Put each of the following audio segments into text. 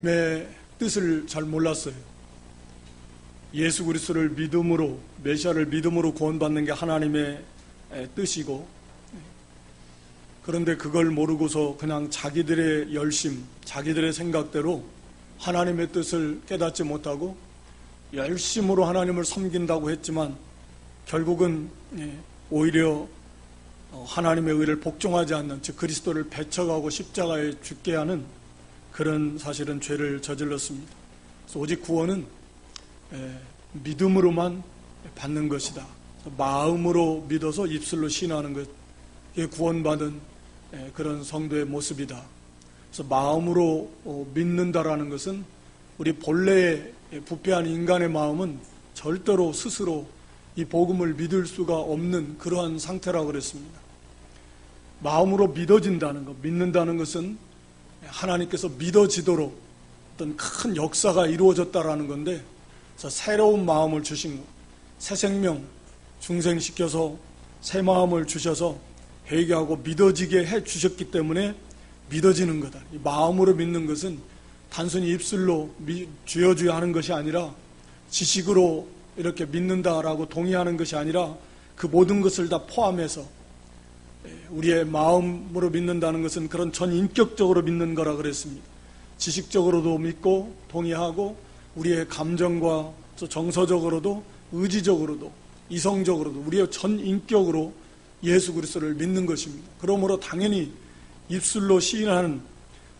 뜻을 잘 몰랐어요. 예수 그리스도를 믿음으로, 메시아를 믿음으로 구원받는 게 하나님의 뜻이고, 그런데 그걸 모르고서 그냥 자기들의 열심, 자기들의 생각대로 하나님의 뜻을 깨닫지 못하고 열심으로 하나님을 섬긴다고 했지만 결국은 오히려 하나님의 의를 복종하지 않는, 즉 그리스도를 배척하고 십자가에 죽게 하는 그런 사실은 죄를 저질렀습니다. 그래서 오직 구원은 믿음으로만 받는 것이다. 마음으로 믿어서 입술로 시인하는 것, 이게 구원받은 그런 성도의 모습이다. 그래서 마음으로 믿는다라는 것은 우리 본래의 부패한 인간의 마음은 절대로 스스로 이 복음을 믿을 수가 없는 그러한 상태라고 그랬습니다. 마음으로 믿어진다는 것, 믿는다는 것은 하나님께서 믿어지도록 어떤 큰 역사가 이루어졌다라는 건데, 그래서 새로운 마음을 주신 것, 새 생명 중생시켜서 새 마음을 주셔서 회개하고 믿어지게 해 주셨기 때문에 믿어지는 거다. 이 마음으로 믿는 것은 단순히 입술로 주여 주여 하는 것이 아니라, 지식으로 이렇게 믿는다라고 동의하는 것이 아니라 그 모든 것을 다 포함해서 우리의 마음으로 믿는다는 것은 그런 전인격적으로 믿는 거라 그랬습니다. 지식적으로도 믿고 동의하고 우리의 감정과 정서적으로도 의지적으로도 이성적으로도 우리의 전인격으로 예수 그리스도를 믿는 것입니다. 그러므로 당연히 입술로 시인하는,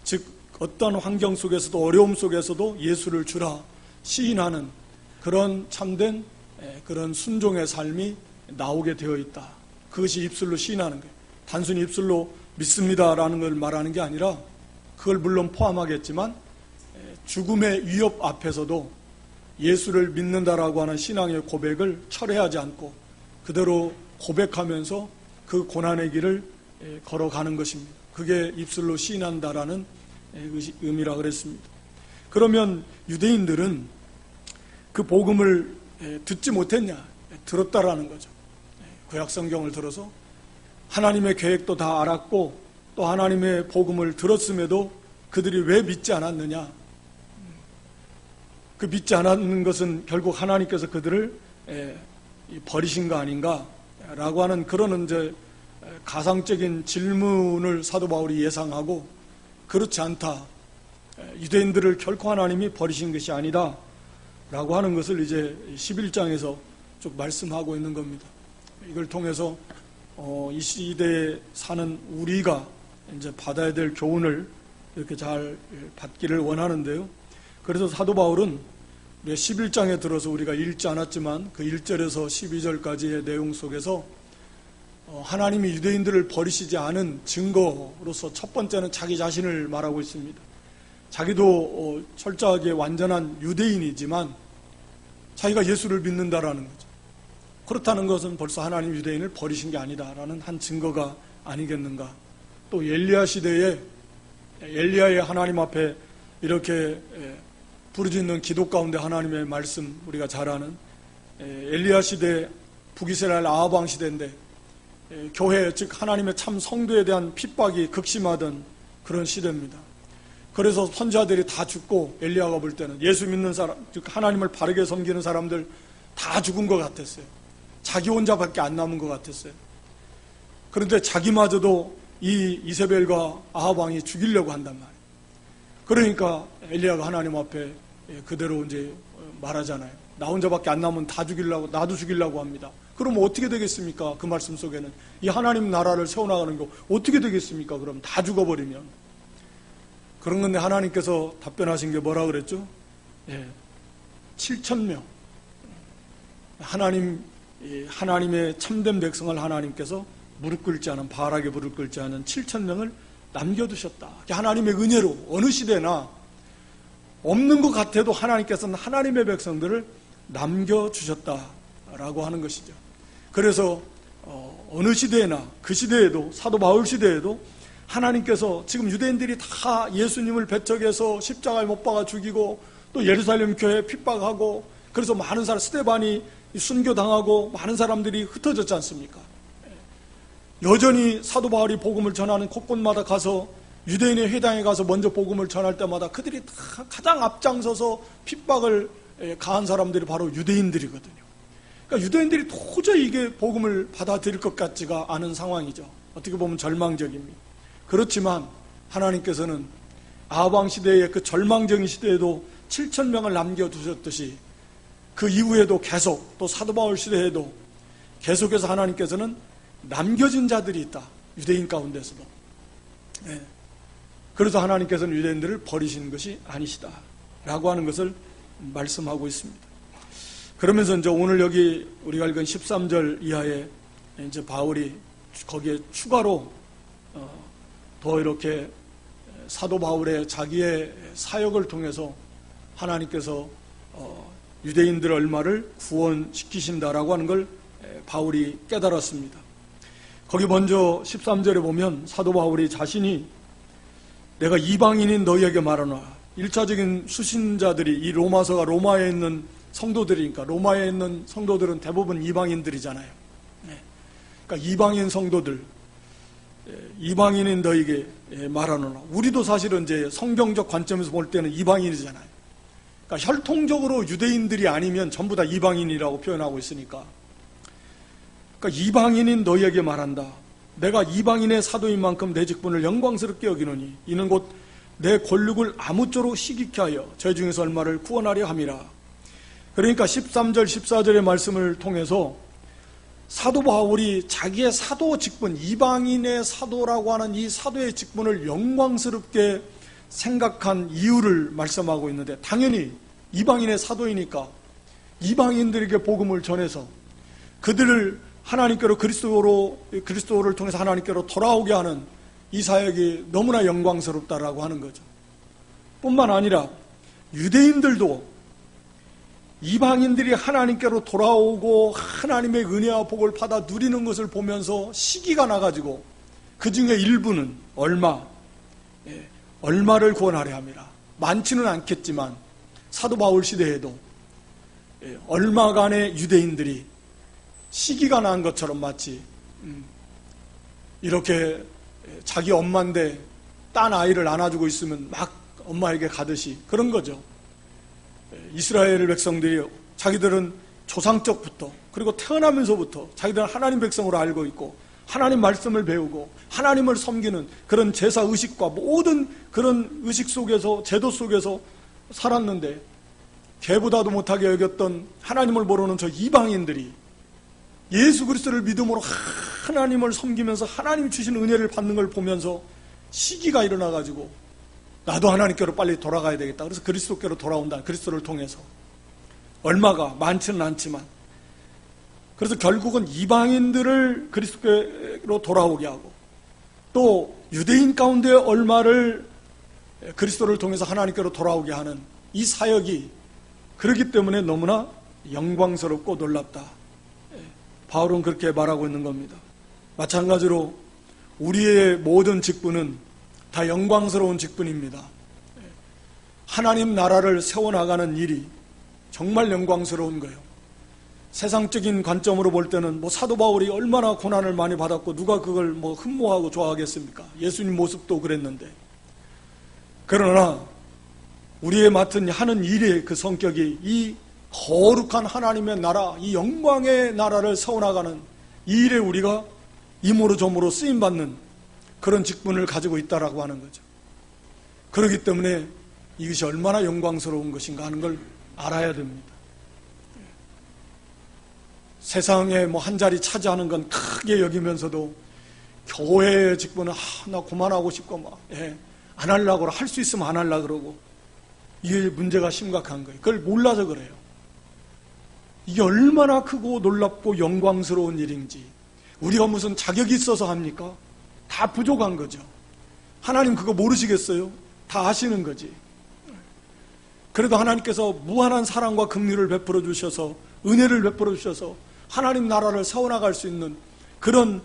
즉 어떤 환경 속에서도 어려움 속에서도 예수를 주라 시인하는 그런 참된 그런 순종의 삶이 나오게 되어 있다. 그것이 입술로 시인하는 거예요. 단순히 입술로 믿습니다라는 걸 말하는 게 아니라, 그걸 물론 포함하겠지만 죽음의 위협 앞에서도 예수를 믿는다라고 하는 신앙의 고백을 철회하지 않고 그대로 고백하면서 그 고난의 길을 걸어가는 것입니다. 그게 입술로 시인한다라는 의미라 그랬습니다. 그러면 유대인들은 그 복음을 듣지 못했냐? 들었다라는 거죠. 구약 성경을 들어서 하나님의 계획도 다 알았고 또 하나님의 복음을 들었음에도 그들이 왜 믿지 않았느냐? 그 믿지 않았는 것은 결국 하나님께서 그들을 버리신 거 아닌가라고 하는 그런 이제 가상적인 질문을 사도 바울이 예상하고, 그렇지 않다, 유대인들을 결코 하나님이 버리신 것이 아니다 라고 하는 것을 이제 11장에서 쭉 말씀하고 있는 겁니다. 이걸 통해서 이 시대에 사는 우리가 이제 받아야 될 교훈을 이렇게 잘 받기를 원하는데요. 그래서 사도 바울은 11장에 들어서 우리가 읽지 않았지만 그 1절에서 12절까지의 내용 속에서 하나님이 유대인들을 버리시지 않은 증거로서 첫 번째는 자기 자신을 말하고 있습니다. 자기도 철저하게 완전한 유대인이지만 자기가 예수를 믿는다라는 거죠. 그렇다는 것은 벌써 하나님 유대인을 버리신 게 아니다라는 한 증거가 아니겠는가. 또 엘리야 시대에 엘리야의 하나님 앞에 이렇게 부르짖는 기도 가운데 하나님의 말씀, 우리가 잘 아는 엘리야 시대, 북이스라엘 아합 왕 시대인데 교회, 즉 하나님의 참 성도에 대한 핍박이 극심하던 그런 시대입니다. 그래서 선지자들이 다 죽고, 엘리야가 볼 때는 예수 믿는 사람, 즉 하나님을 바르게 섬기는 사람들 다 죽은 것 같았어요. 자기 혼자밖에 안 남은 것 같았어요. 그런데 자기마저도 이 이세벨과 아합 왕이 죽이려고 한단 말이에요. 그러니까 엘리야가 하나님 앞에 그대로 이제 말하잖아요. 나 혼자밖에 안 남으면 다 죽이려고, 나도 죽이려고 합니다. 그럼 어떻게 되겠습니까? 그 말씀 속에는 이 하나님 나라를 세워나가는 거 어떻게 되겠습니까? 그럼 다 죽어버리면. 그런 건데 하나님께서 답변하신 게 뭐라 그랬죠? 7,000명. 하나님의 참된 백성을 하나님께서 무릎 꿇지 않은, 바알에게 무릎 꿇지 않은 7,000명을 남겨두셨다. 하나님의 은혜로 어느 시대나 없는 것 같아도 하나님께서는 하나님의 백성들을 남겨주셨다라고 하는 것이죠. 그래서 어느 시대나 그 시대에도, 사도 바울 시대에도 하나님께서 지금 유대인들이 다 예수님을 배척해서 십자가에 못 박아 죽이고 또 예루살렘 교회 핍박하고, 그래서 많은 사람, 스데반이 순교당하고 많은 사람들이 흩어졌지 않습니까? 여전히 사도 바울이 복음을 전하는 곳곳마다 가서 유대인의 회당에 가서 먼저 복음을 전할 때마다 그들이 다 가장 앞장서서 핍박을 가한 사람들이 바로 유대인들이거든요. 그러니까 유대인들이 도저히 이게 복음을 받아들일 것 같지가 않은 상황이죠. 어떻게 보면 절망적입니다. 그렇지만 하나님께서는 아방 시대의 그 절망적인 시대에도 7,000명을 남겨두셨듯이 그 이후에도 계속, 또 사도 바울 시대에도 계속해서 하나님께서는 남겨진 자들이 있다. 유대인 가운데서도. 네. 그래서 하나님께서는 유대인들을 버리신 것이 아니시다 라고 하는 것을 말씀하고 있습니다. 그러면서 이제 오늘 여기 우리가 읽은 13절 이하에 이제 바울이 거기에 추가로 더 이렇게 사도 바울의 자기의 사역을 통해서 하나님께서 유대인들 얼마를 구원시키신다라고 하는 걸 바울이 깨달았습니다. 거기 먼저 13절에 보면 사도 바울이 자신이 내가 이방인인 너희에게 말하노라. 1차적인 수신자들이 이 로마서가 로마에 있는 성도들이니까 로마에 있는 성도들은 대부분 이방인들이잖아요. 그러니까 이방인 성도들, 이방인인 너희에게 말하노라. 우리도 사실은 이제 성경적 관점에서 볼 때는 이방인이잖아요. 그러니까 혈통적으로 유대인들이 아니면 전부 다 이방인이라고 표현하고 있으니까. 그러니까 이방인인 너희에게 말한다. 내가 이방인의 사도인 만큼 내 직분을 영광스럽게 여기노니 이는 곧 내 권력을 아무쪼록 시기케 하여 저희 중에서 얼마를 구원하려 함이라. 그러니까 13절 14절의 말씀을 통해서 사도 바울이 자기의 사도 직분, 이방인의 사도라고 하는 이 사도의 직분을 영광스럽게 생각한 이유를 말씀하고 있는데, 당연히 이방인의 사도이니까 이방인들에게 복음을 전해서 그들을 하나님께로 그리스도를 통해서 하나님께로 돌아오게 하는 이 사역이 너무나 영광스럽다라고 하는 거죠. 뿐만 아니라 유대인들도 이방인들이 하나님께로 돌아오고 하나님의 은혜와 복을 받아 누리는 것을 보면서 시기가 나가지고 그 중에 일부는 얼마를 구원하려 함이라. 많지는 않겠지만 사도 바울 시대에도 얼마간의 유대인들이 시기가 난 것처럼 마치 이렇게 자기 엄마인데 딴 아이를 안아주고 있으면 막 엄마에게 가듯이 그런 거죠. 이스라엘 백성들이 자기들은 조상적부터 그리고 태어나면서부터 자기들은 하나님 백성으로 알고 있고 하나님 말씀을 배우고 하나님을 섬기는 그런 제사 의식과 모든 그런 의식 속에서 제도 속에서 살았는데 개보다도 못하게 여겼던 하나님을 모르는 저 이방인들이 예수 그리스도를 믿음으로 하나님을 섬기면서 하나님 주신 은혜를 받는 걸 보면서 시기가 일어나가지고 나도 하나님께로 빨리 돌아가야 되겠다. 그래서 그리스도께로 돌아온다. 그리스도를 통해서. 얼마가 많지는 않지만. 그래서 결국은 이방인들을 그리스도께로 돌아오게 하고 또 유대인 가운데 얼마를 그리스도를 통해서 하나님께로 돌아오게 하는 이 사역이 그렇기 때문에 너무나 영광스럽고 놀랍다. 바울은 그렇게 말하고 있는 겁니다. 마찬가지로 우리의 모든 직분은 다 영광스러운 직분입니다. 하나님 나라를 세워나가는 일이 정말 영광스러운 거예요. 세상적인 관점으로 볼 때는 사도 바울이 얼마나 고난을 많이 받았고 누가 그걸 흠모하고 좋아하겠습니까? 예수님 모습도 그랬는데. 그러나 우리의 맡은 하는 일의 그 성격이 이 거룩한 하나님의 나라, 이 영광의 나라를 세워나가는 이 일에 우리가 이모로 저모로 쓰임받는 그런 직분을 가지고 있다라고 하는 거죠. 그렇기 때문에 이것이 얼마나 영광스러운 것인가 하는 걸 알아야 됩니다. 세상에 한 자리 차지하는 건 크게 여기면서도 교회의 직분은 나 그만하고 싶고 안 하려고 할 수 있으면 안 하려고 그러고 이게 문제가 심각한 거예요. 그걸 몰라서 그래요. 이게 얼마나 크고 놀랍고 영광스러운 일인지 우리가 무슨 자격이 있어서 합니까? 다 부족한 거죠. 하나님 그거 모르시겠어요? 다 아시는 거지. 그래도 하나님께서 무한한 사랑과 긍휼을 베풀어 주셔서 은혜를 베풀어 주셔서 하나님 나라를 세워나갈 수 있는 그런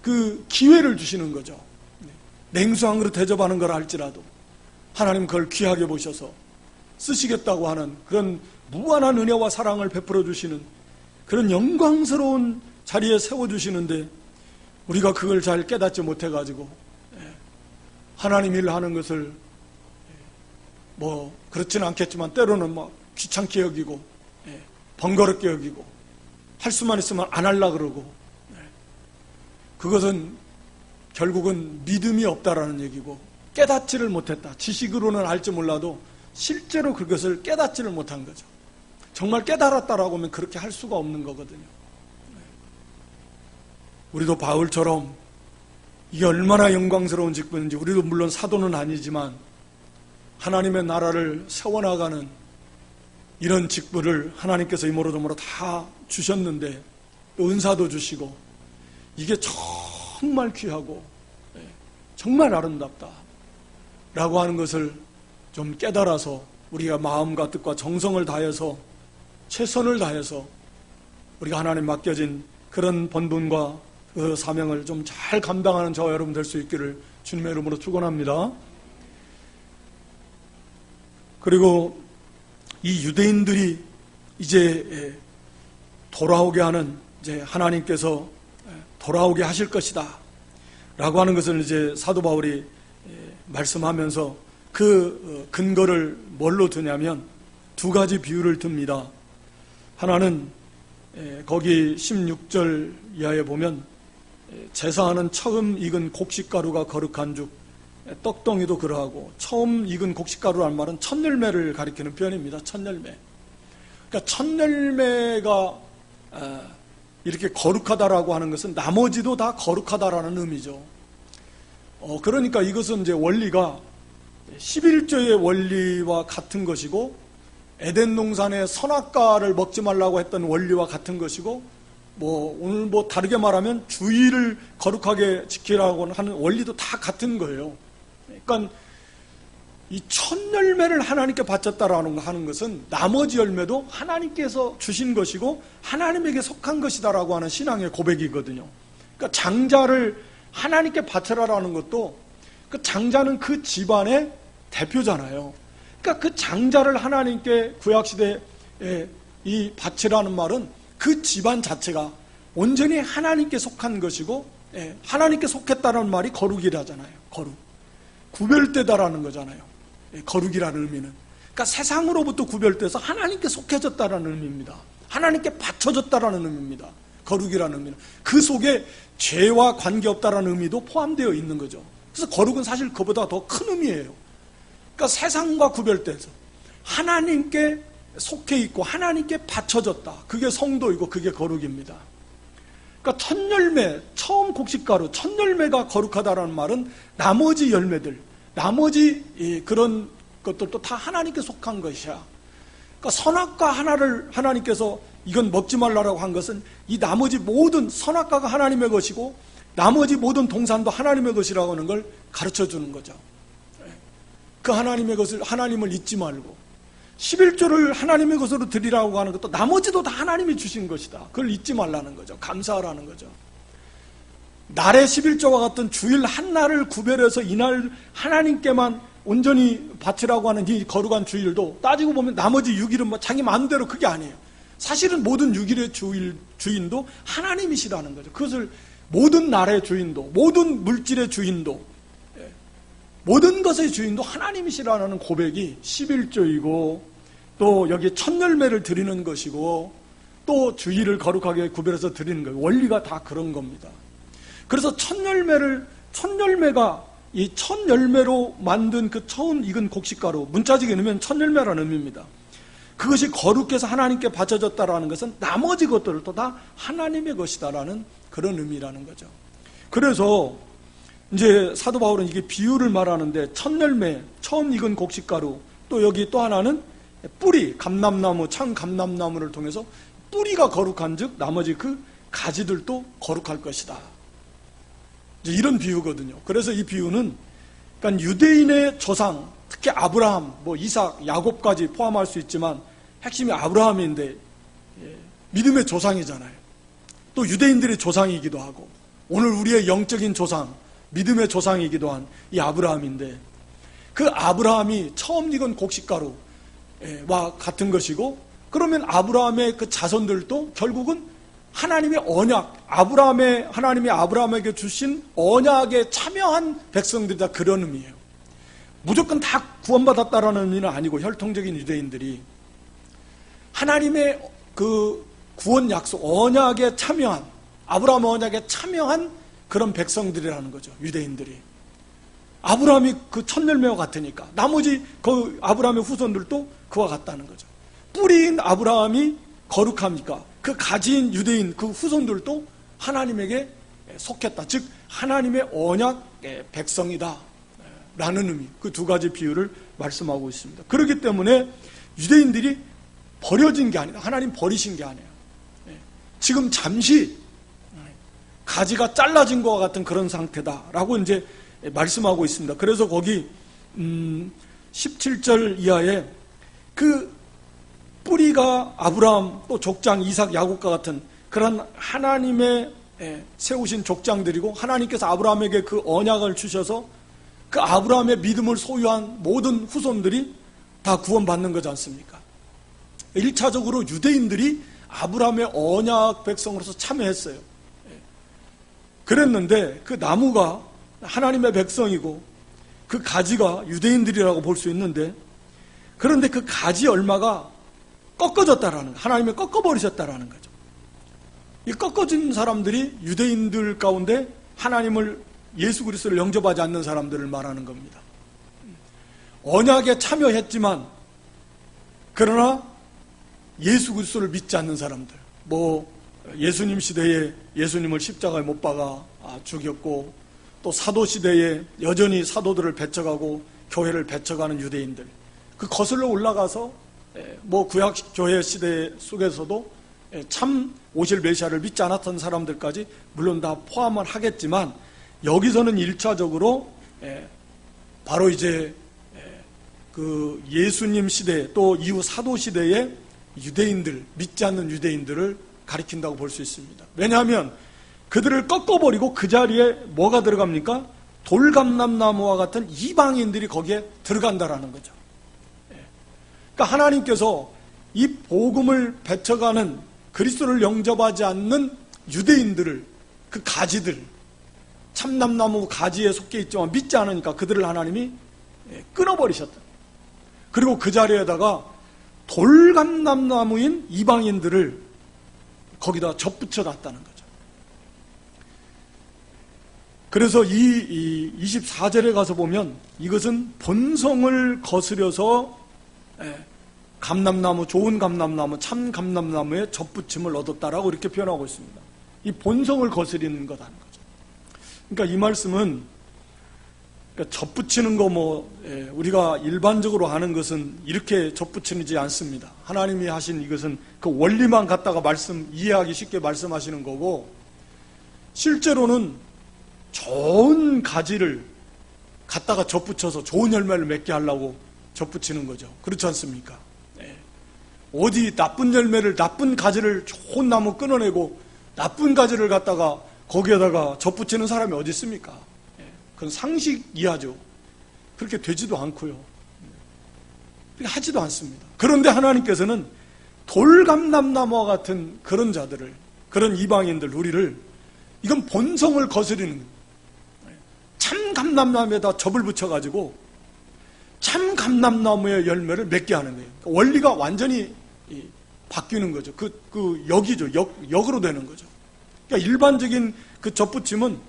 그 기회를 주시는 거죠. 냉수한 그릇 대접하는 걸 알지라도 하나님 그걸 귀하게 보셔서 쓰시겠다고 하는 그런 무한한 은혜와 사랑을 베풀어 주시는 그런 영광스러운 자리에 세워주시는데 우리가 그걸 잘 깨닫지 못해가지고 하나님 일 하는 것을 뭐 그렇지는 않겠지만 때로는 뭐 귀찮게 여기고 번거롭게 여기고 할 수만 있으면 안 하려고 그러고, 그것은 결국은 믿음이 없다라는 얘기고 깨닫지를 못했다. 지식으로는 알지 몰라도 실제로 그것을 깨닫지를 못한 거죠. 정말 깨달았다라고 하면 그렇게 할 수가 없는 거거든요. 우리도 바울처럼 이게 얼마나 영광스러운 직분인지, 우리도 물론 사도는 아니지만 하나님의 나라를 세워나가는 이런 직분을 하나님께서 이모로저모로 다 주셨는데, 또 은사도 주시고, 이게 정말 귀하고 정말 아름답다 라고 하는 것을 좀 깨달아서 우리가 마음과 뜻과 정성을 다해서, 최선을 다해서 우리가 하나님 맡겨진 그런 본분과 그 사명을 좀 잘 감당하는 저와 여러분 될 수 있기를 주님의 이름으로 축원합니다. 그리고 이 유대인들이 이제 돌아오게 하는, 이제 하나님께서 돌아오게 하실 것이다 라고 하는 것을 이제 사도 바울이 말씀하면서 그 근거를 뭘로 드냐면 두 가지 비유를 듭니다. 하나는 거기 16절 이하에 보면 제사하는 처음 익은 곡식가루가 거룩한 죽, 떡덩이도 그러하고, 처음 익은 곡식가루라는 말은 첫 열매를 가리키는 표현입니다. 첫 열매. 그러니까 첫 열매가 이렇게 거룩하다라고 하는 것은 나머지도 다 거룩하다라는 의미죠. 그러니까 이것은 이제 원리가 11조의 원리와 같은 것이고, 에덴 동산의 선악과를 먹지 말라고 했던 원리와 같은 것이고, 오늘 다르게 말하면 주의를 거룩하게 지키라고 하는 원리도 다 같은 거예요. 그러니까 이 첫 열매를 하나님께 바쳤다라는 거 하는 것은 나머지 열매도 하나님께서 주신 것이고 하나님에게 속한 것이다라고 하는 신앙의 고백이거든요. 그러니까 장자를 하나님께 바쳐라라는 것도, 그 장자는 그 집안의 대표잖아요. 그러니까 그 장자를 하나님께 구약시대에 이 바치라는 말은 그 집안 자체가 온전히 하나님께 속한 것이고, 하나님께 속했다는 말이 거룩이라잖아요. 거룩. 구별되다라는 거잖아요. 거룩이라는 의미는. 그러니까 세상으로부터 구별돼서 하나님께 속해졌다라는 의미입니다. 하나님께 바쳐졌다라는 의미입니다. 거룩이라는 의미는. 그 속에 죄와 관계없다라는 의미도 포함되어 있는 거죠. 그래서 거룩은 사실 그보다 더 큰 의미예요. 그러니까 세상과 구별돼서 하나님께 속해 있고 하나님께 바쳐졌다. 그게 성도이고 그게 거룩입니다. 그러니까 첫 열매, 처음 곡식가루, 첫 열매가 거룩하다라는 말은 나머지 열매들, 나머지 그런 것들도 다 하나님께 속한 것이야. 그러니까 선악과 하나를 하나님께서 이건 먹지 말라라고 한 것은 이 나머지 모든 선악과가 하나님의 것이고 나머지 모든 동산도 하나님의 것이라고 하는 걸 가르쳐 주는 거죠. 그 하나님의 것을, 하나님을 잊지 말고 11조를 하나님의 것으로 드리라고 하는 것도 나머지도 다 하나님이 주신 것이다. 그걸 잊지 말라는 거죠. 감사하라는 거죠. 날의 11조와 같은 주일 한 날을 구별해서 이날 하나님께만 온전히 바치라고 하는 이 거룩한 주일도 따지고 보면 나머지 6일은 자기 마음대로 그게 아니에요. 사실은 모든 6일의 주인도 하나님이시라는 거죠. 그것을 모든 날의 주인도, 모든 물질의 주인도, 모든 것의 주인도 하나님이시라는 고백이 11조이고, 또 여기 첫 열매를 드리는 것이고, 또 주일을 거룩하게 구별해서 드리는 거예요. 원리가 다 그런 겁니다. 그래서 첫 열매가 이 첫 열매로 만든 그 처음 익은 곡식가루, 문자직에 넣으면 첫 열매라는 의미입니다. 그것이 거룩해서 하나님께 바쳐졌다라는 것은 나머지 것들도 다 하나님의 것이다라는 그런 의미라는 거죠. 그래서 이제 사도 바울은 이게 비유를 말하는데, 첫 열매, 처음 익은 곡식가루, 또 여기 또 하나는 뿌리, 감람나무, 참 감람나무를 통해서 뿌리가 거룩한 즉 나머지 그 가지들도 거룩할 것이다. 이제 이런 비유거든요. 그래서 이 비유는 그러니까 유대인의 조상, 특히 아브라함, 이삭, 야곱까지 포함할 수 있지만 핵심이 아브라함인데 믿음의 조상이잖아요. 또 유대인들의 조상이기도 하고 오늘 우리의 영적인 조상, 믿음의 조상이기도 한 이 아브라함인데, 그 아브라함이 처음 익은 곡식가루와 같은 것이고, 그러면 아브라함의 그 자손들도 결국은 하나님의 언약, 하나님이 아브라함에게 주신 언약에 참여한 백성들이다, 그런 의미예요. 무조건 다 구원받았다라는 의미는 아니고, 혈통적인 유대인들이 하나님의 그 구원 약속, 언약에 참여한, 아브라함 언약에 참여한 그런 백성들이라는 거죠, 유대인들이. 아브라함이 그 첫 열매와 같으니까 나머지 그 아브라함의 후손들도 그와 같다는 거죠. 뿌리인 아브라함이 거룩합니까? 그 가지인 유대인 그 후손들도 하나님에게 속했다, 즉 하나님의 언약의 백성이다 라는 의미, 그 두 가지 비유를 말씀하고 있습니다. 그렇기 때문에 유대인들이 버려진 게 아니다, 하나님 버리신 게 아니에요. 지금 잠시 가지가 잘라진 것과 같은 그런 상태다라고 이제 말씀하고 있습니다. 그래서 거기 17절 이하에 그 뿌리가 아브라함, 또 족장 이삭, 야곱과 같은 그런 하나님의 세우신 족장들이고, 하나님께서 아브라함에게 그 언약을 주셔서 그 아브라함의 믿음을 소유한 모든 후손들이 다 구원받는 거지 않습니까? 1차적으로 유대인들이 아브라함의 언약 백성으로서 참여했어요. 그랬는데 그 나무가 하나님의 백성이고 그 가지가 유대인들이라고 볼 수 있는데, 그런데 그 가지 얼마가 꺾어졌다라는 거, 하나님이 꺾어버리셨다라는 거죠. 이 꺾어진 사람들이 유대인들 가운데 하나님을, 예수 그리스도를 영접하지 않는 사람들을 말하는 겁니다. 언약에 참여했지만 그러나 예수 그리스도를 믿지 않는 사람들, 예수님 시대에 예수님을 십자가에 못 박아 죽였고, 또 사도 시대에 여전히 사도들을 배척하고 교회를 배척하는 유대인들, 그 거슬러 올라가서 구약 교회 시대 속에서도 참 오실 메시아를 믿지 않았던 사람들까지 물론 다 포함을 하겠지만, 여기서는 1차적으로 바로 이제 그 예수님 시대, 또 이후 사도 시대의 유대인들, 믿지 않는 유대인들을 가리킨다고 볼 수 있습니다. 왜냐하면 그들을 꺾어버리고 그 자리에 뭐가 들어갑니까? 돌감람나무와 같은 이방인들이 거기에 들어간다라는 거죠. 그러니까 하나님께서 이 복음을 배척하는, 그리스도를 영접하지 않는 유대인들을, 그 가지들, 참남나무 가지에 속해 있지만 믿지 않으니까 그들을 하나님이 끊어버리셨다. 그리고 그 자리에다가 돌감람나무인 이방인들을 거기다 접붙여 놨다는 거죠. 그래서 이 24절에 가서 보면 이것은 본성을 거스려서 감람나무, 좋은 감람나무, 참 감람나무에 접붙임을 얻었다라고 이렇게 표현하고 있습니다. 이 본성을 거스리는 거다는 거죠. 그러니까 이 말씀은, 그러니까 접붙이는 거 우리가 일반적으로 하는 것은 이렇게 접붙이지 않습니다. 하나님이 하신 이것은 그 원리만 갖다가 이해하기 쉽게 말씀하시는 거고, 실제로는 좋은 가지를 갖다가 접붙여서 좋은 열매를 맺게 하려고 접붙이는 거죠. 그렇지 않습니까? 어디 나쁜 열매를, 나쁜 가지를, 좋은 나무 끊어내고 나쁜 가지를 갖다가 거기에다가 접붙이는 사람이 어디 있습니까? 그건 상식 이하죠. 그렇게 되지도 않고요. 그렇게 하지도 않습니다. 그런데 하나님께서는 돌감람나무와 같은 그런 자들을, 그런 이방인들, 우리를, 이건 본성을 거스리는, 참 감람나무에다 접을 붙여가지고 참 감람나무의 열매를 맺게 하는 거예요. 원리가 완전히 바뀌는 거죠. 역이죠. 역으로 되는 거죠. 그러니까 일반적인 그 접붙임은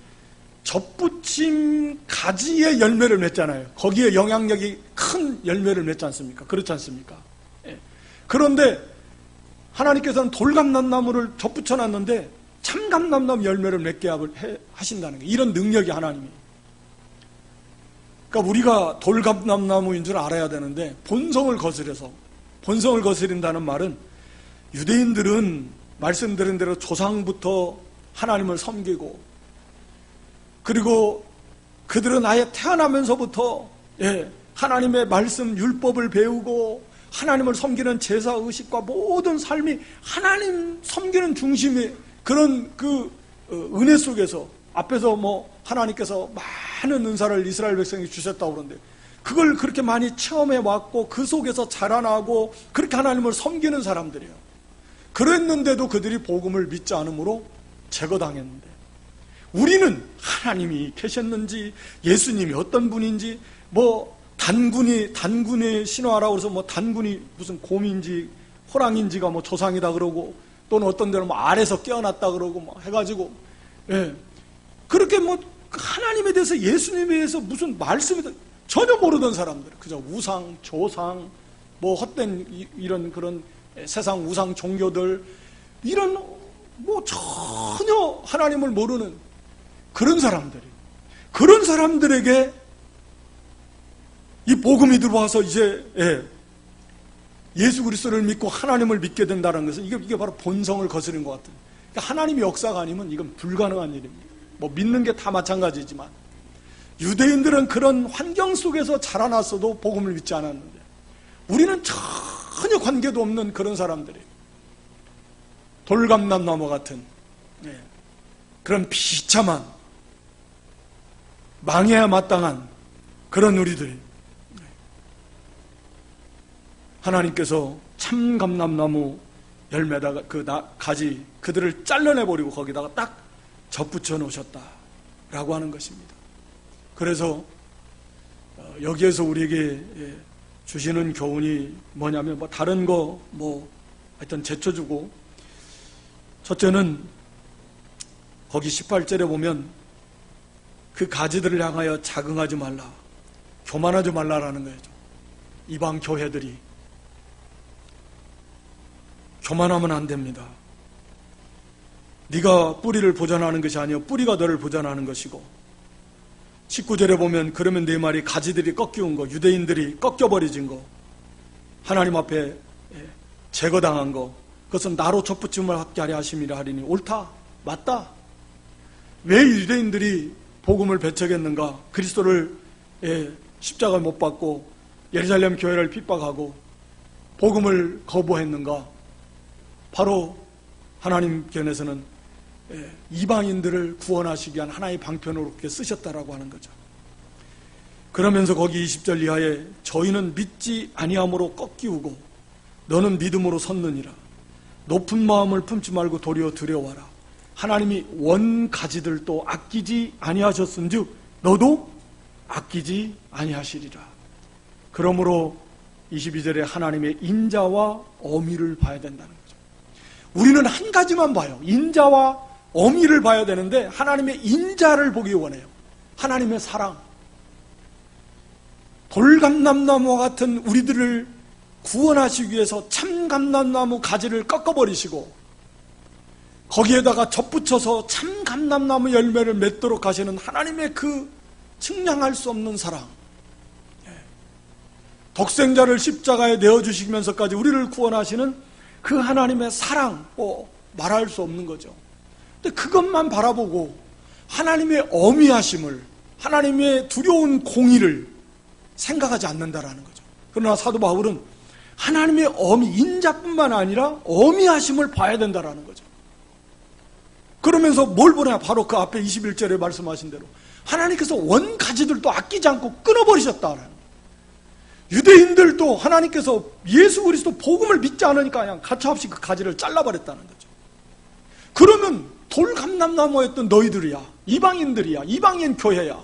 접붙임 가지의 열매를 맺잖아요. 거기에 영향력이 큰 열매를 맺지 않습니까? 그렇지 않습니까? 그런데 하나님께서는 돌감람나무를 접붙여 놨는데 참감람나무 열매를 맺게 하신다는 거예요. 이런 능력이 하나님이. 그러니까 우리가 돌감람나무인 줄 알아야 되는데, 본성을 거스린다는 말은, 유대인들은 말씀드린 대로 조상부터 하나님을 섬기고, 그리고 그들은 아예 태어나면서부터 하나님의 말씀, 율법을 배우고 하나님을 섬기는 제사 의식과 모든 삶이 하나님 섬기는 중심의 그런 은혜 속에서, 앞에서 하나님께서 많은 은사를 이스라엘 백성에게 주셨다고 그러는데, 그걸 그렇게 많이 체험해 왔고 그 속에서 자라나고 그렇게 하나님을 섬기는 사람들이에요. 그랬는데도 그들이 복음을 믿지 않으므로 제거당했는데, 우리는 하나님이 계셨는지, 예수님이 어떤 분인지, 단군의 신화라고 해서 단군이 무슨 곰인지 호랑인지가 조상이다 그러고, 또는 어떤 데는 아래서 깨어났다 그러고 해가지고, 그렇게 하나님에 대해서, 예수님에 대해서 무슨 말씀이 전혀 모르던 사람들, 그저 우상, 조상, 헛된 이런 그런 세상 우상 종교들, 이런 전혀 하나님을 모르는 그런 사람들에게 이 복음이 들어와서 이제 예수 그리스도를 믿고 하나님을 믿게 된다는 것은 이게 바로 본성을 거스른 것 같은, 그러니까 하나님의 역사가 아니면 이건 불가능한 일입니다. 믿는 게 다 마찬가지지만, 유대인들은 그런 환경 속에서 자라났어도 복음을 믿지 않았는데, 우리는 전혀 관계도 없는 그런 사람들이, 돌감람나무 같은 그런 비참한, 망해야 마땅한 그런 우리들이, 하나님께서 참감람나무 열매다가 가지 그들을 잘라내버리고 거기다가 딱 접붙여 놓으셨다라고 하는 것입니다. 그래서 여기에서 우리에게 주시는 교훈이 뭐냐면, 다른 거 하여튼 제쳐주고, 첫째는 거기 18절에 보면 그 가지들을 향하여 자긍하지 말라, 교만하지 말라라는 거예요. 이방 교회들이 교만하면 안 됩니다. 네가 뿌리를 보존하는 것이 아니요 뿌리가 너를 보존하는 것이고, 19절에 보면 그러면 네 말이 가지들이 꺾이운 거, 유대인들이 꺾여버려진 거, 하나님 앞에 제거당한 거, 그것은 나로 접붙임을 받게 하려 하심이라 하리니, 옳다, 맞다. 왜 유대인들이 복음을 배척했는가? 그리스도를 십자가를 못 받고 예루살렘 교회를 핍박하고 복음을 거부했는가? 바로 하나님께서는 이방인들을 구원하시기 위한 하나의 방편으로 그렇게 쓰셨다라고 하는 거죠. 그러면서 거기 20절 이하에 저희는 믿지 아니함으로 꺾이우고 너는 믿음으로 섰느니라. 높은 마음을 품지 말고 도리어 두려워하라. 하나님이 원가지들도 아끼지 아니하셨은즉 너도 아끼지 아니하시리라. 그러므로 22절에 하나님의 인자와 어미를 봐야 된다는 거죠. 우리는 한 가지만 봐요. 인자와 어미를 봐야 되는데 하나님의 인자를 보기 원해요. 하나님의 사랑. 돌감람나무와 같은 우리들을 구원하시기 위해서 참감람나무 가지를 꺾어버리시고 거기에다가 접붙여서 참감람나무 열매를 맺도록 하시는 하나님의 그 측량할 수 없는 사랑, 독생자를 십자가에 내어주시면서까지 우리를 구원하시는 그 하나님의 사랑, 말할 수 없는 거죠. 근데 그것만 바라보고 하나님의 어미하심을, 하나님의 두려운 공의를 생각하지 않는다라는 거죠. 그러나 사도 바울은 하나님의 인자뿐만 아니라 어미하심을 봐야 된다라는 거죠. 그러면서 뭘 보냐? 바로 그 앞에 21절에 말씀하신 대로 하나님께서 원가지들도 아끼지 않고 끊어버리셨다라는 거예요. 유대인들도 하나님께서 예수 그리스도 복음을 믿지 않으니까 그냥 가차없이 그 가지를 잘라버렸다는 거죠. 그러면 돌감람나무였던 너희들이야, 이방인들이야, 이방인 교회야.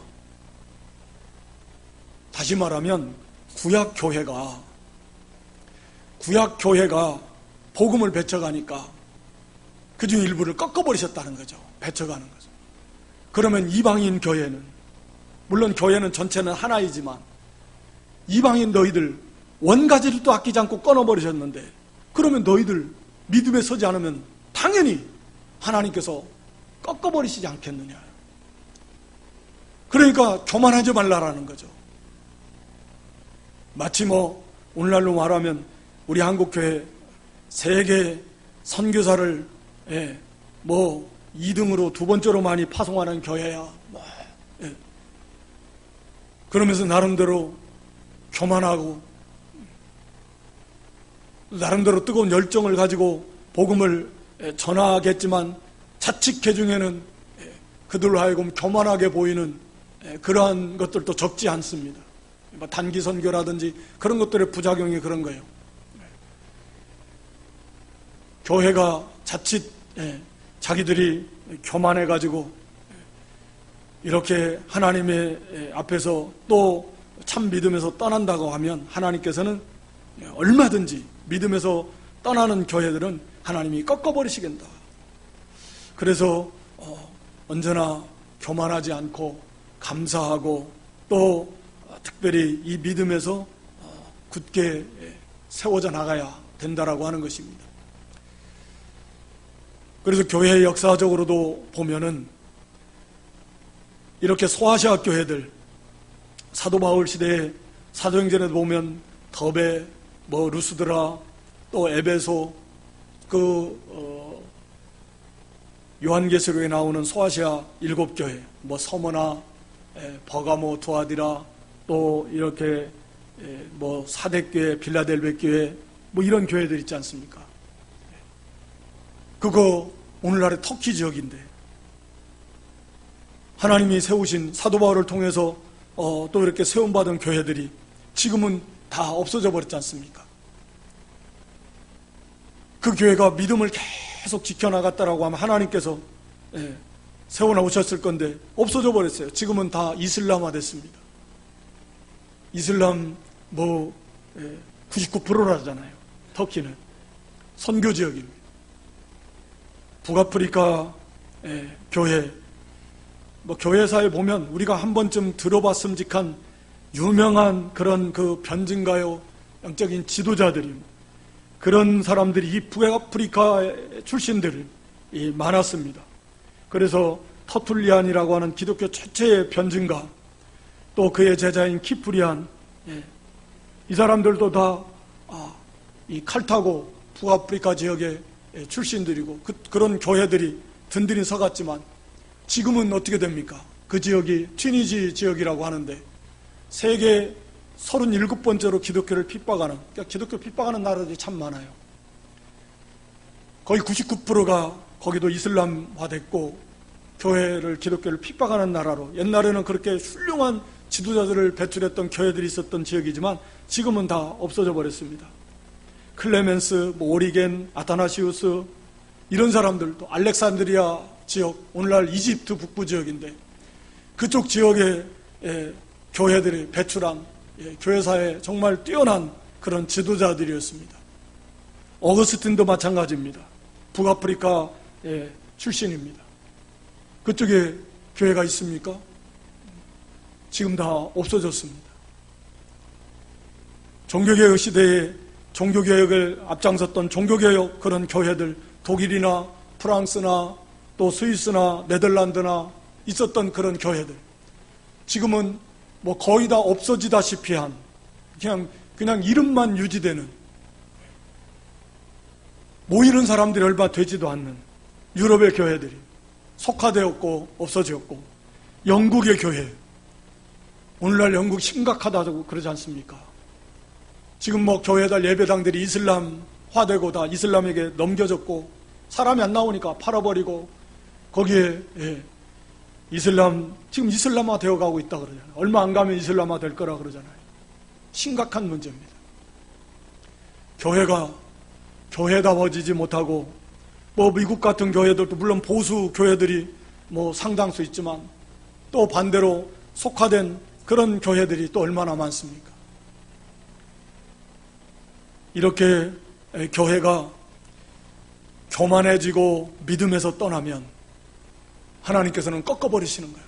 다시 말하면 구약교회가 복음을 배척하니까 그중 일부를 꺾어버리셨다는 거죠. 배척하는 거죠. 그러면 이방인 교회는, 물론 교회는 전체는 하나이지만 이방인 너희들 원가지를 또 아끼지 않고 끊어버리셨는데, 그러면 너희들 믿음에 서지 않으면 당연히 하나님께서 꺾어버리시지 않겠느냐. 그러니까 교만하지 말라라는 거죠. 마치 오늘날로 말하면 우리 한국교회 세계 선교사를 2등으로 두 번째로 많이 파송하는 교회야. 그러면서 나름대로 교만하고 나름대로 뜨거운 열정을 가지고 복음을 전하겠지만 자칫 개중에는 그들로 하여금 교만하게 보이는 그러한 것들도 적지 않습니다. 단기 선교라든지 그런 것들의 부작용이 그런 거예요. 교회가 자칫 자기들이 교만해가지고 이렇게 하나님의 앞에서 또 참 믿음에서 떠난다고 하면 하나님께서는 얼마든지 믿음에서 떠나는 교회들은 하나님이 꺾어버리시겠다. 그래서 언제나 교만하지 않고 감사하고 또 특별히 이 믿음에서 굳게 세워져 나가야 된다라고 하는 것입니다. 그래서 교회의 역사적으로도 보면은 이렇게 소아시아 교회들, 사도 바울 시대에 사도행전에 보면 더베, 루스드라, 또 에베소, 요한계시록에 나오는 소아시아 7교회, 서머나, 버가모, 두아디라, 또 이렇게 사대교회, 빌라델베 교회, 이런 교회들 있지 않습니까? 그거 오늘날의 터키 지역인데 하나님이 세우신 사도 바울을 통해서 또 이렇게 세움받은 교회들이 지금은 다 없어져 버렸지 않습니까? 그 교회가 믿음을 계속 지켜나갔다라고 하면 하나님께서 세워놓으셨을 건데 없어져 버렸어요. 지금은 다 이슬람화 됐습니다. 이슬람 99%라잖아요. 터키는 선교 지역입니다. 북아프리카 교회, 교회사에 보면 우리가 한 번쯤 들어봤음직한 유명한 그런 변증가요 영적인 지도자들이, 그런 사람들이 이 북아프리카 출신들이 많았습니다. 그래서 터툴리안이라고 하는 기독교 최초의 변증가, 또 그의 제자인 키프리안, 이 사람들도 다 이 칼타고 북아프리카 지역의 출신들이고 그런 교회들이 든든히 서갔지만 지금은 어떻게 됩니까? 그 지역이 튀니지 지역이라고 하는데 세계 37번째로 기독교를 핍박하는, 기독교 핍박하는 나라들이 참 많아요. 거의 99%가 거기도 이슬람화됐고 교회를, 기독교를 핍박하는 나라로, 옛날에는 그렇게 훌륭한 지도자들을 배출했던 교회들이 있었던 지역이지만 지금은 다 없어져 버렸습니다. 클레멘스, 오리겐, 아타나시우스, 이런 사람들도, 알렉산드리아 지역, 오늘날 이집트 북부 지역인데 그쪽 지역의 교회들이 배출한 교회사에 정말 뛰어난 그런 지도자들이었습니다. 어거스틴도 마찬가지입니다. 북아프리카 출신입니다. 그쪽에 교회가 있습니까? 지금 다 없어졌습니다. 종교개혁 시대에 종교개혁을 앞장섰던 종교개혁 그런 교회들, 독일이나 프랑스나 또 스위스나 네덜란드나 있었던 그런 교회들, 지금은 거의 다 없어지다시피 한 그냥 이름만 유지되는, 모이는 사람들이 얼마 되지도 않는 유럽의 교회들이 속화되었고 없어졌고, 영국의 교회, 오늘날 영국 심각하다고 그러지 않습니까? 지금 교회들, 예배당들이 이슬람화되고 다 이슬람에게 넘겨졌고 사람이 안 나오니까 팔아버리고 거기에 지금 이슬람화 되어가고 있다 그러잖아요. 얼마 안 가면 이슬람화 될 거라 그러잖아요. 심각한 문제입니다. 교회가 교회다워지지 못하고, 미국 같은 교회들도 물론 보수 교회들이 상당수 있지만 또 반대로 속화된 그런 교회들이 또 얼마나 많습니까? 이렇게 교회가 교만해지고 믿음에서 떠나면 하나님께서는 꺾어버리시는 거예요.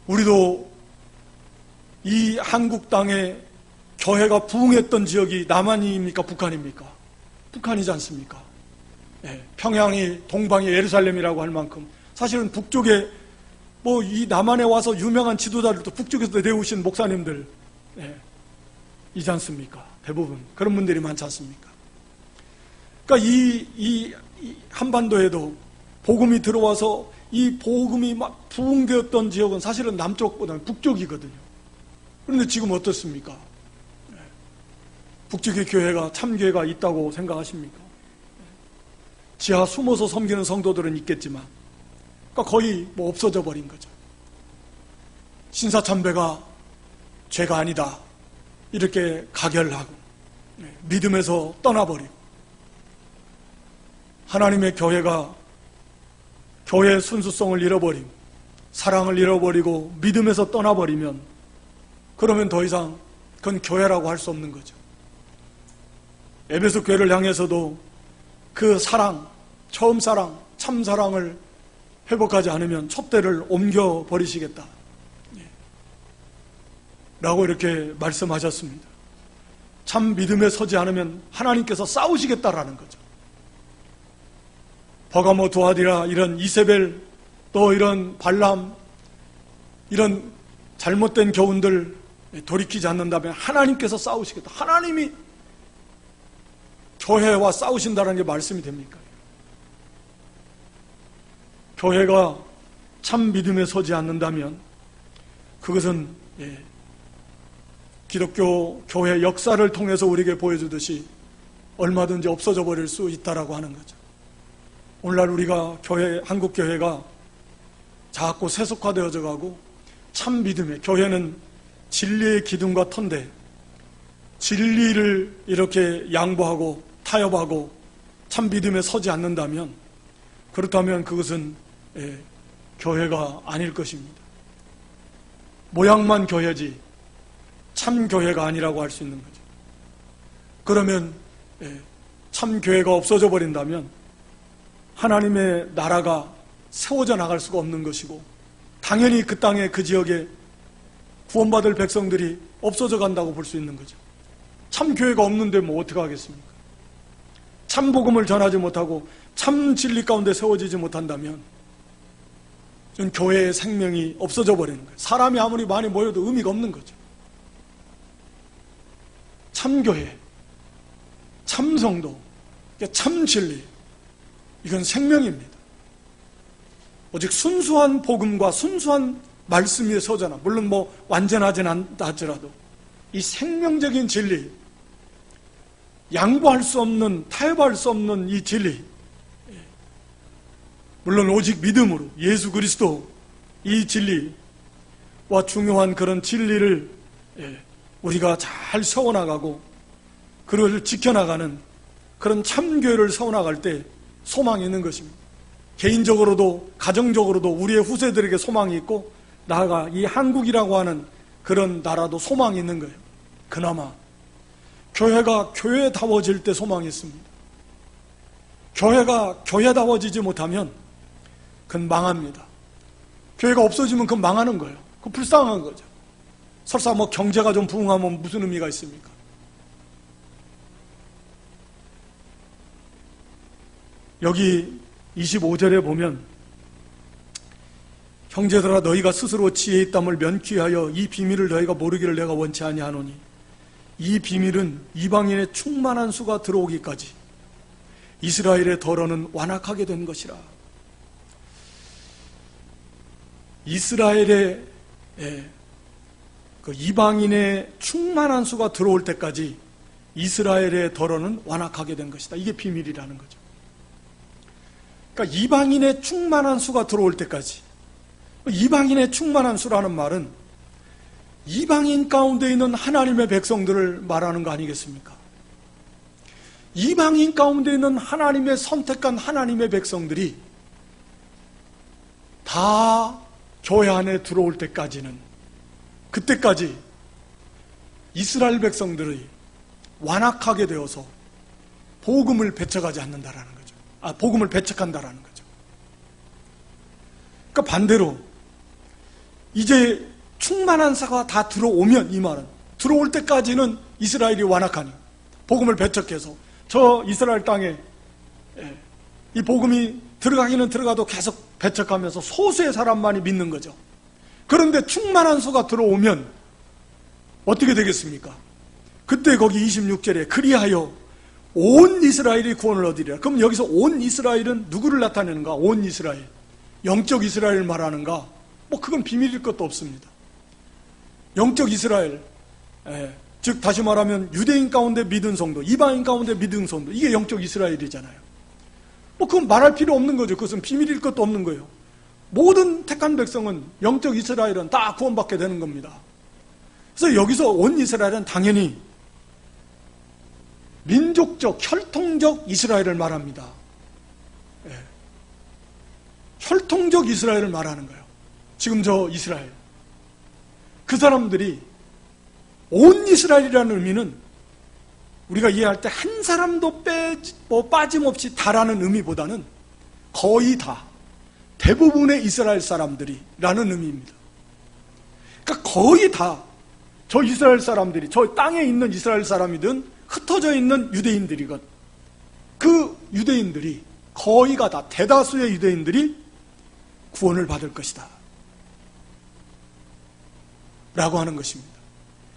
우리도 이 한국 땅에 교회가 부흥했던 지역이 남한입니까? 북한입니까? 북한이지 않습니까? 평양이 동방의 예루살렘이라고 할 만큼 사실은 북쪽에 이 남한에 와서 유명한 지도자들도 북쪽에서 내려오신 목사님들 이지 않습니까? 대부분 그런 분들이 많지 않습니까? 그러니까 이 한반도에도 복음이 들어와서 이 복음이 막 부흥되었던 지역은 사실은 남쪽보다는 북쪽이거든요. 그런데 지금 어떻습니까? 북쪽의 교회가 참교회가 있다고 생각하십니까? 지하 숨어서 섬기는 성도들은 있겠지만 그러니까 거의 없어져 버린 거죠. 신사참배가 죄가 아니다 이렇게 가결하고 믿음에서 떠나버리고 하나님의 교회가 교회의 순수성을 잃어버리고 사랑을 잃어버리고 믿음에서 떠나버리면 그러면 더 이상 그건 교회라고 할 수 없는 거죠. 에베소 교회를 향해서도 그 사랑, 처음 사랑, 참 사랑을 회복하지 않으면 촛대를 옮겨버리시겠다 라고 이렇게 말씀하셨습니다. 참 믿음에 서지 않으면 하나님께서 싸우시겠다라는 거죠. 버가모, 두아디라, 이런 이세벨, 또 이런 발람, 이런 잘못된 교훈들 돌이키지 않는다면 하나님께서 싸우시겠다. 하나님이 교회와 싸우신다는 게 말씀이 됩니까? 교회가 참 믿음에 서지 않는다면 그것은 기독교 교회 역사를 통해서 우리에게 보여주듯이 얼마든지 없어져 버릴 수 있다라고 하는 거죠. 오늘날 우리가 한국 교회가 자꾸 세속화되어져 가고 참 믿음에, 교회는 진리의 기둥과 터인데 진리를 이렇게 양보하고 타협하고 참 믿음에 서지 않는다면, 그렇다면 그것은 교회가 아닐 것입니다. 모양만 교회지 참 교회가 아니라고 할 수 있는 거죠. 그러면 참 교회가 없어져 버린다면 하나님의 나라가 세워져 나갈 수가 없는 것이고, 당연히 그 땅에, 그 지역에 구원받을 백성들이 없어져 간다고 볼 수 있는 거죠. 참 교회가 없는데 뭐 어떻게 하겠습니까? 참 복음을 전하지 못하고 참 진리 가운데 세워지지 못한다면 전 교회의 생명이 없어져 버리는 거예요. 사람이 아무리 많이 모여도 의미가 없는 거죠. 참 교회, 참 성도, 참 진리, 이건 생명입니다. 오직 순수한 복음과 순수한 말씀 위에 서잖아. 물론 뭐 완전하진 않다 하더라도 이 생명적인 진리, 양보할 수 없는, 타협할 수 없는 이 진리, 물론 오직 믿음으로 예수 그리스도 이 진리와 중요한 그런 진리를 우리가 잘 세워나가고 그를 지켜나가는 그런 참교회를 세워나갈 때 소망이 있는 것입니다. 개인적으로도 가정적으로도 우리의 후세들에게 소망이 있고, 나아가 이 한국이라고 하는 그런 나라도 소망이 있는 거예요. 그나마 교회가 교회다워질 때 소망이 있습니다. 교회가 교회다워지지 못하면 그건 망합니다. 교회가 없어지면 그건 망하는 거예요. 그건 불쌍한 거죠. 설사 뭐 경제가 좀 부흥하면 무슨 의미가 있습니까? 여기 25절에 보면, 형제들아 너희가 스스로 지혜 있담을 면키하여 이 비밀을 너희가 모르기를 내가 원치 아니하노니, 이 비밀은 이방인의 충만한 수가 들어오기까지 이스라엘의 덜어는 완악하게 된 것이라. 이스라엘의 그 이방인의 충만한 수가 들어올 때까지 이스라엘의 덜어는 완악하게 된 것이다. 이게 비밀이라는 거죠. 그러니까 이방인의 충만한 수가 들어올 때까지, 이방인의 충만한 수라는 말은 이방인 가운데 있는 하나님의 백성들을 말하는 거 아니겠습니까? 이방인 가운데 있는 하나님의 선택한 하나님의 백성들이 다 교회 안에 들어올 때까지는, 그때까지 이스라엘 백성들이 완악하게 되어서 복음을 배척하지 않는다라는 거죠. 복음을 배척한다라는 거죠. 그러니까 반대로 이제 충만한 사가 다 들어오면, 이 말은 들어올 때까지는 이스라엘이 완악하니 복음을 배척해서 저 이스라엘 땅에 이 복음이 들어가기는 들어가도 계속 배척하면서 소수의 사람만이 믿는 거죠. 그런데 충만한 수가 들어오면 어떻게 되겠습니까? 그때 거기 26절에 그리하여 온 이스라엘이 구원을 얻으리라. 그럼 여기서 온 이스라엘은 누구를 나타내는가? 온 이스라엘, 영적 이스라엘을 말하는가? 뭐 그건 비밀일 것도 없습니다. 영적 이스라엘, 즉 다시 말하면 유대인 가운데 믿은 성도, 이방인 가운데 믿은 성도, 이게 영적 이스라엘이잖아요. 뭐 그건 말할 필요 없는 거죠. 그것은 비밀일 것도 없는 거예요. 모든 택한 백성은, 영적 이스라엘은 다 구원받게 되는 겁니다. 그래서 여기서 온 이스라엘은 당연히 민족적, 혈통적 이스라엘을 말합니다. 예. 혈통적 이스라엘을 말하는 거예요. 지금 저 이스라엘. 그 사람들이 온 이스라엘이라는 의미는 우리가 이해할 때 한 사람도 빠짐없이 다라는 의미보다는 거의 다, 대부분의 이스라엘 사람들이라는 의미입니다. 그러니까 거의 다 저 이스라엘 사람들이, 저 땅에 있는 이스라엘 사람이든 흩어져 있는 유대인들이건 그 유대인들이 거의가 다, 대다수의 유대인들이 구원을 받을 것이다 라고 하는 것입니다.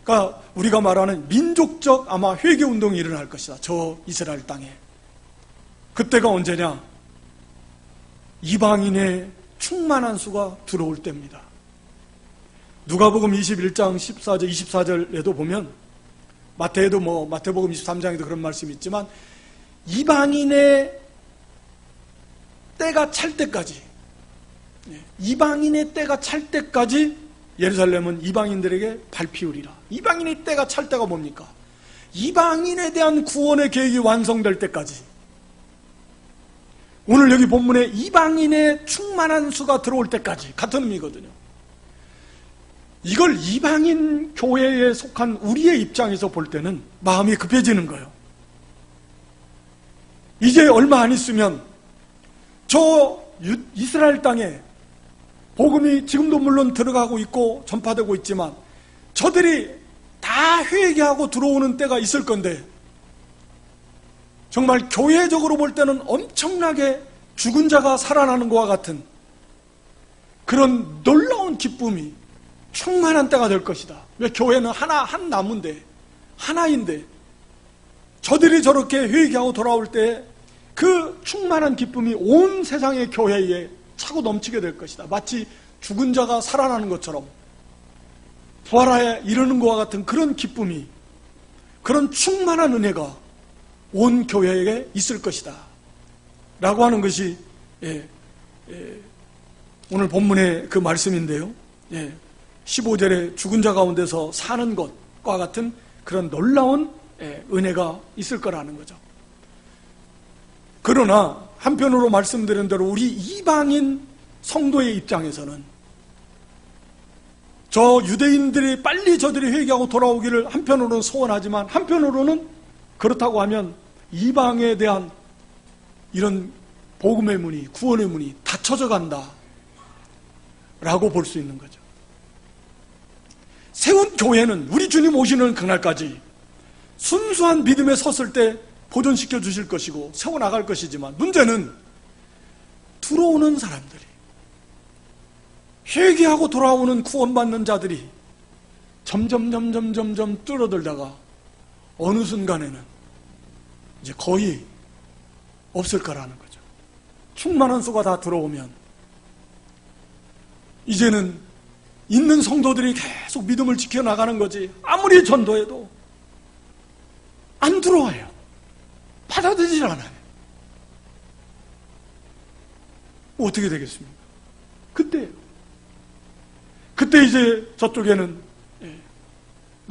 그러니까 우리가 말하는 민족적 아마 회개운동이 일어날 것이다, 저 이스라엘 땅에. 그때가 언제냐? 이방인의 충만한 수가 들어올 때입니다. 누가복음 21장 14절 24절에도 보면, 마태에도 마태복음 23장에도 그런 말씀이 있지만, 이방인의 때가 찰 때까지, 이방인의 때가 찰 때까지 예루살렘은 이방인들에게 밟히우리라. 이방인의 때가 찰 때가 뭡니까? 이방인에 대한 구원의 계획이 완성될 때까지. 오늘 여기 본문에 이방인의 충만한 수가 들어올 때까지, 같은 의미거든요. 이걸 이방인 교회에 속한 우리의 입장에서 볼 때는 마음이 급해지는 거예요. 이제 얼마 안 있으면 저 이스라엘 땅에 복음이 지금도 물론 들어가고 있고 전파되고 있지만 저들이 다 회개하고 들어오는 때가 있을 건데, 정말 교회적으로 볼 때는 엄청나게 죽은 자가 살아나는 것과 같은 그런 놀라운 기쁨이 충만한 때가 될 것이다. 왜? 교회는 한 나무인데, 하나인데, 저들이 저렇게 회개하고 돌아올 때 그 충만한 기쁨이 온 세상의 교회에 차고 넘치게 될 것이다. 마치 죽은 자가 살아나는 것처럼 부활하여 이르는 것과 같은 그런 기쁨이, 그런 충만한 은혜가 온 교회에게 있을 것이다 라고 하는 것이 오늘 본문의 그 말씀인데요. 15절에 죽은 자 가운데서 사는 것과 같은 그런 놀라운 은혜가 있을 거라는 거죠. 그러나 한편으로 말씀드린 대로 우리 이방인 성도의 입장에서는 저 유대인들이 빨리 저들이 회개하고 돌아오기를 한편으로는 소원하지만, 한편으로는 그렇다고 하면 이방에 대한 이런 복음의 문이, 구원의 문이 닫혀져 간다 라고 볼 수 있는 거죠. 세운 교회는 우리 주님 오시는 그날까지 순수한 믿음에 섰을 때 보존시켜 주실 것이고 세워나갈 것이지만, 문제는 들어오는 사람들이, 회개하고 돌아오는 구원받는 자들이 점점 줄어들다가 어느 순간에는 이제 거의 없을 거라는 거죠. 충만한 수가 다 들어오면 이제는 있는 성도들이 계속 믿음을 지켜나가는 거지, 아무리 전도해도 안 들어와요. 받아들이질 않아요. 어떻게 되겠습니까? 그때 이제 저쪽에는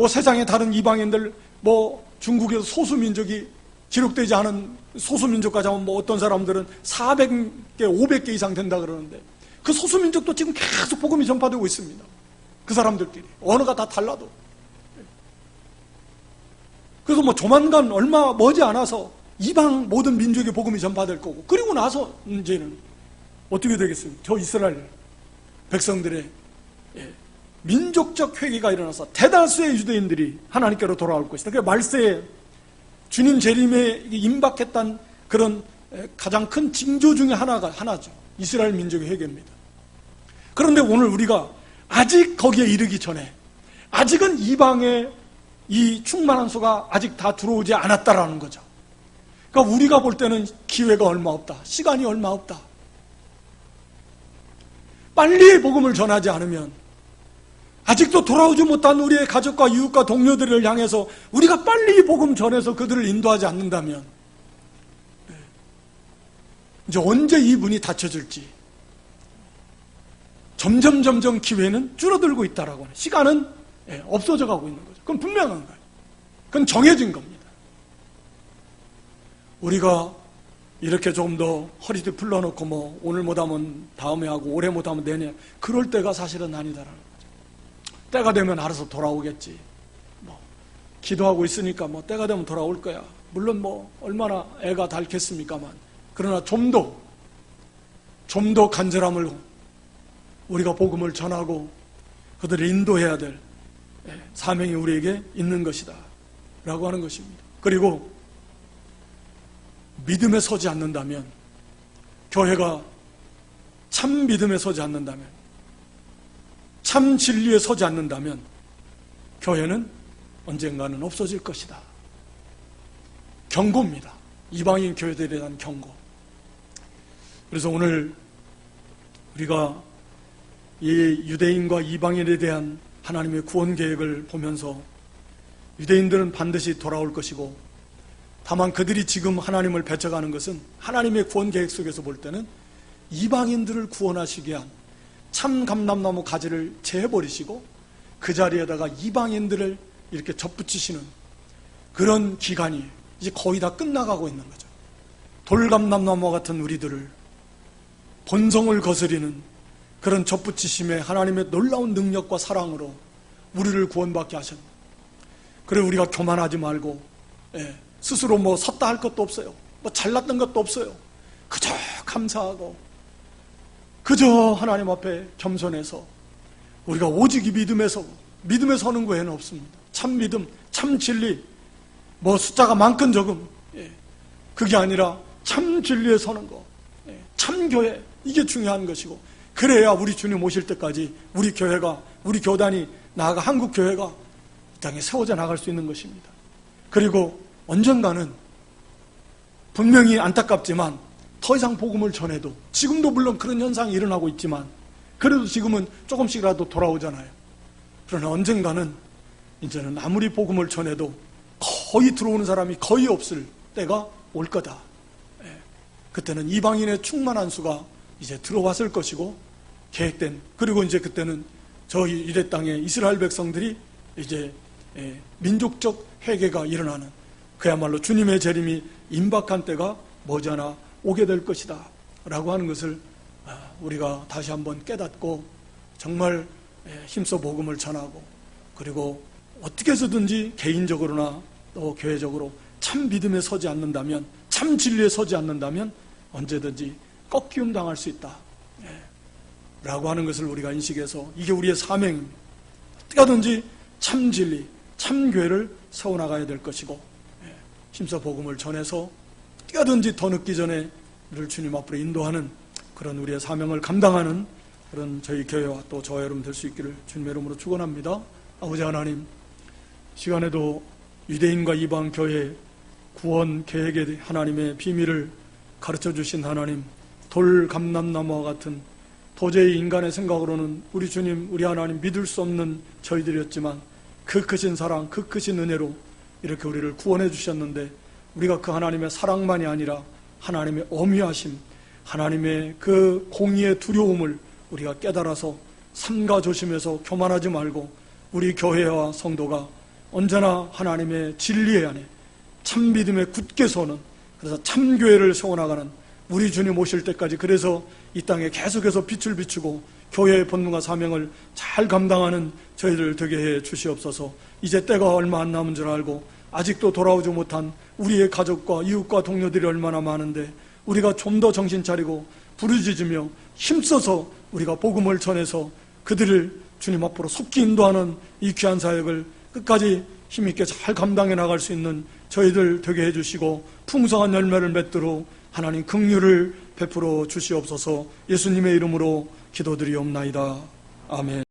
세상의 다른 이방인들, 중국에서 소수민족이 기록되지 않은 소수민족까지 하면 어떤 사람들은 400개, 500개 이상 된다 그러는데, 그 소수민족도 지금 계속 복음이 전파되고 있습니다. 그 사람들끼리 언어가 다 달라도. 그래서 조만간 얼마 머지 않아서 이방 모든 민족의 복음이 전파될 거고, 그리고 나서 이제는 어떻게 되겠습니까? 저 이스라엘 백성들의 민족적 회개가 일어나서 대다수의 유대인들이 하나님께로 돌아올 것이다. 그러니까 말세에 주님 재림에 임박했던 그런 가장 큰 징조 중에 하나죠. 이스라엘 민족의 회개입니다. 그런데 오늘 우리가 아직 거기에 이르기 전에, 아직은 이방의 이 충만한 수가 아직 다 들어오지 않았다라는 거죠. 그러니까 우리가 볼 때는 기회가 얼마 없다, 시간이 얼마 없다. 빨리 복음을 전하지 않으면, 아직도 돌아오지 못한 우리의 가족과 이웃과 동료들을 향해서 우리가 빨리 복음 전해서 그들을 인도하지 않는다면 이제 언제 이 문이 닫혀질지, 점점 기회는 줄어들고 있다라고 하는, 시간은 없어져 가고 있는 거죠. 그건 분명한 거예요. 그건 정해진 겁니다. 우리가 이렇게 좀 더 허리띠 풀러놓고 뭐 오늘 못하면 다음에 하고 올해 못하면 내년, 그럴 때가 사실은 아니다라는 거죠. 때가 되면 알아서 돌아오겠지. 뭐 기도하고 있으니까 뭐 때가 되면 돌아올 거야. 물론 뭐 얼마나 애가 닳겠습니까만, 그러나 좀 더 간절함을 우리가 복음을 전하고 그들을 인도해야 될 사명이 우리에게 있는 것이다 라고 하는 것입니다. 그리고 믿음에 서지 않는다면, 교회가 참 믿음에 서지 않는다면, 참 진리에 서지 않는다면 교회는 언젠가는 없어질 것이다. 경고입니다. 이방인 교회들에 대한 경고. 그래서 오늘 우리가 이 유대인과 이방인에 대한 하나님의 구원 계획을 보면서 유대인들은 반드시 돌아올 것이고, 다만 그들이 지금 하나님을 배척하는 것은 하나님의 구원 계획 속에서 볼 때는 이방인들을 구원하시기 위한 참 감람나무 가지를 재버리시고 그 자리에다가 이방인들을 이렇게 접붙이시는 그런 기간이 이제 거의 다 끝나가고 있는 거죠. 돌감람나무와 같은 우리들을 본성을 거스리는 그런 접붙이심에 하나님의 놀라운 능력과 사랑으로 우리를 구원받게 하셨습니다. 그래 우리가 교만하지 말고 스스로 뭐 섰다 할 것도 없어요. 뭐 잘났던 것도 없어요. 그저 감사하고 그저 하나님 앞에 겸손해서 우리가 오직 이 믿음에 서는 외에는 없습니다. 참 믿음, 참 진리, 뭐 숫자가 많건 적음, 그게 아니라 참 진리에 서는 거, 참 교회, 이게 중요한 것이고, 그래야 우리 주님 오실 때까지 우리 교회가, 우리 교단이, 나아가 한국 교회가 이 땅에 세워져 나갈 수 있는 것입니다. 그리고 언젠가는 분명히 안타깝지만 더 이상 복음을 전해도, 지금도 물론 그런 현상이 일어나고 있지만 그래도 지금은 조금씩이라도 돌아오잖아요. 그러나 언젠가는 이제는 아무리 복음을 전해도 거의 들어오는 사람이 거의 없을 때가 올 거다. 그때는 이방인의 충만한 수가 이제 들어왔을 것이고 계획된, 그리고 이제 그때는 저희 유대 땅의 이스라엘 백성들이 이제 민족적 회개가 일어나는, 그야말로 주님의 재림이 임박한 때가 머지않아 오게 될 것이다 라고 하는 것을 우리가 다시 한번 깨닫고 정말 힘써 복음을 전하고, 그리고 어떻게 해서든지 개인적으로나 또 교회적으로 참 믿음에 서지 않는다면, 참 진리에 서지 않는다면 언제든지 꺾이움 당할 수 있다 라고 하는 것을 우리가 인식해서, 이게 우리의 사명입니다. 어떻게 하든지 참 진리, 참 교회를 세워나가야 될 것이고, 힘써 복음을 전해서 어떻게 하든지 더 늦기 전에 우리를 주님 앞으로 인도하는 그런 우리의 사명을 감당하는 그런 저희 교회와 또 저와 여러분 될 수 있기를 주님의 이름으로 축원합니다. 아버지 하나님, 시간에도 유대인과 이방 교회 구원 계획의 하나님의 비밀을 가르쳐 주신 하나님, 돌 감람나무와 같은 도저히 인간의 생각으로는 우리 주님, 우리 하나님 믿을 수 없는 저희들이었지만 그 크신 사랑, 그 크신 은혜로 이렇게 우리를 구원해 주셨는데, 우리가 그 하나님의 사랑만이 아니라 하나님의 어미하심, 하나님의 그 공의의 두려움을 우리가 깨달아서 삼가 조심해서 교만하지 말고 우리 교회와 성도가 언제나 하나님의 진리 안에 참 믿음에 굳게 서는, 그래서 참 교회를 세워나가는 우리 주님 오실 때까지, 그래서 이 땅에 계속해서 빛을 비추고 교회의 본분과 사명을 잘 감당하는 저희들 되게 해 주시옵소서. 이제 때가 얼마 안 남은 줄 알고 아직도 돌아오지 못한 우리의 가족과 이웃과 동료들이 얼마나 많은데, 우리가 좀 더 정신 차리고 부르짖으며 힘써서 우리가 복음을 전해서 그들을 주님 앞으로 속히 인도하는 이 귀한 사역을 끝까지 힘있게 잘 감당해 나갈 수 있는 저희들 되게 해주시고, 풍성한 열매를 맺도록 하나님 긍휼을 베풀어 주시옵소서. 예수님의 이름으로 기도드리옵나이다. 아멘.